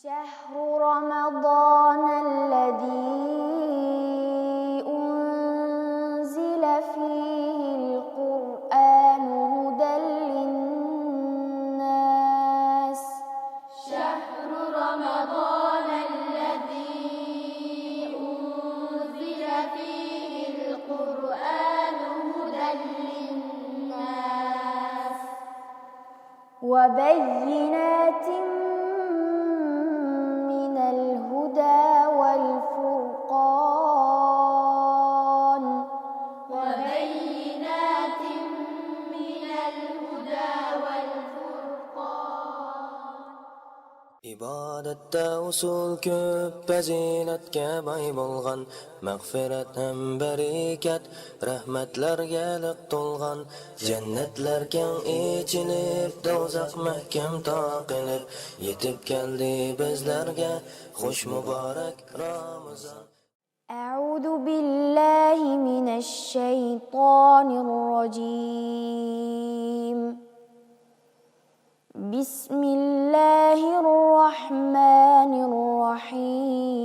شهر رمضان الذي أنزل فيه القرآن هدى للناس شهر رمضان الذي أنزل فيه القرآن هدى للناس وبينات من الهدى والفرقان وبينات من الهدى والفرقان İbadətdə usul köp, fəzilətə bay bolğan, məğfirət həm bərəkət, rəhmətlərə liq tolğan, cənnətlər kəng içilib, dozaq məhkəm taqilib, yetib gəldi bizlərə xoş mübarək Ramazan. أعوذ بالله من الشيطان الرجيم بسم الله الرحمن الرحيم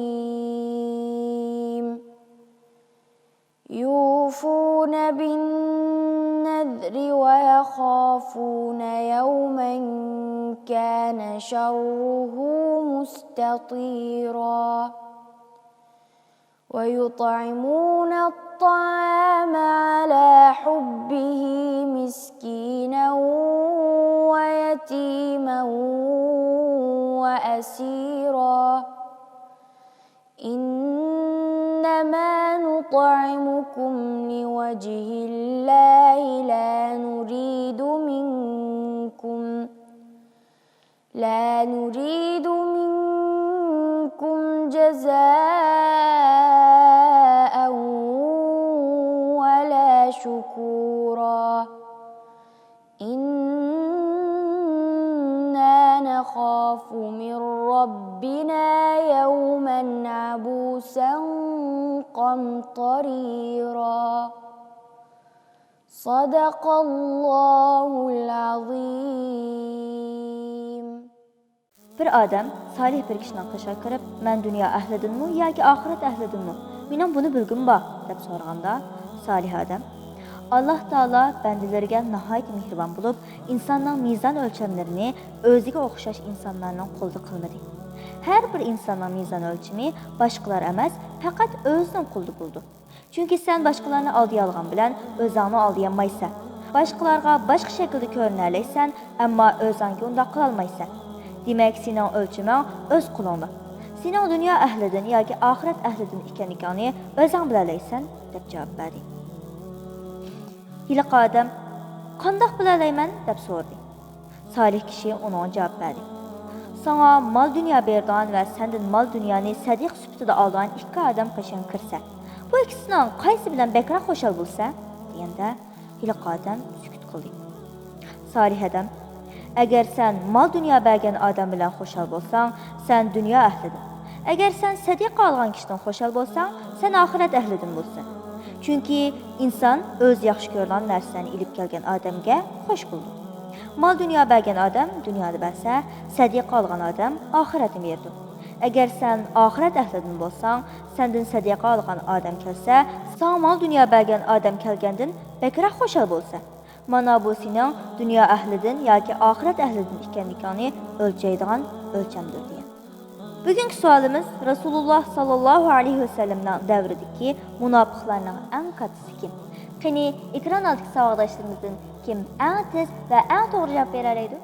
يوفون بالنذر ويخافون يوما كان شره مستطيرا ويطعمون الطعام على حبه مسكينا ويتيما وأسيرا إنما نطعمكم لوجه الله لا نريد منكم جزاء ولا شكورا إنا نخاف من ربنا يوما عبوسا قمطريرا صدق الله العظيم. Bir adam salih bir kişiden qışa kirib, "Men dünya əhlidinmi yoki oxirat əhlidinmi? Mening buni bilgim bor" deb so'raganda, salih adam Allah Taala bəndələrə nəhayət mehriban bo'lib, insonning mizon o'lchamlarini o'ziga o'xshash insonlarning qo'lida qilmadi. Har bir insonning mizon o'lchami boshqalar emas, faqat o'zining qo'lida bo'ldi. Chunki sen boshqalarni oldiga olgan bilan o'zingni oldiga olmaysan. Boshqalarga boshqa shaklda ko'rinalaysan, ammo o'zingga unda qila olmaysan. Demak, sening o'lchaming o'z qo'lingda. Sening dunyo ahlidan yoki oxirat ahlidan ekanligini o'zing bilalaysan deb javob berdi. Hiliq odam "Qandoq bilalayman?" deb so'radi. Salih kishi uning javob berdi. "Sana mal dunyo bergan va sendan mal dunyoni sadiq sifatida olgan ikki odam qishin kirsa, bu ikkisining qaysi bilan bekroq xo'shal bo'lsa?" deganda hiliq odam sukut qildi. Salih odam "Agar sen mal dunyo bergan odam bilan xo'shal bo'lsang, sen dunyo ahlidan. Agar sen sadiq olgan kishidan xo'shal bo'lsang, sen oxirat ahlidan bo'lsan. Chunki inson o'z yaxshi ko'rgan narsani ilib kelgan odamga xo'sh bo'ldi. Mal dunyo bergan odam dunyoda bo'lsa, sadiq olgan odam oxiratni berdi. Agar sen oxirat ahlidan bo'lsang, sendan sadiq olgan odam kelsa, sen mal dunyo bergan odam kelgandan bekroq xo'shal bo'lsa. Mana bu sening dunyo ahlidan yoki oxirat ahlidan ekanligini o'lchaydigan o'lchamdir" degan. Bugungi savolimiz Rasululloh sallallohu alayhi vasallamning davridagi munofiqlarning eng kattasi kim? Qani ekran oldidagi savoldoshlarımızdan kim eng tez va eng to'g'ri javob bera oladi?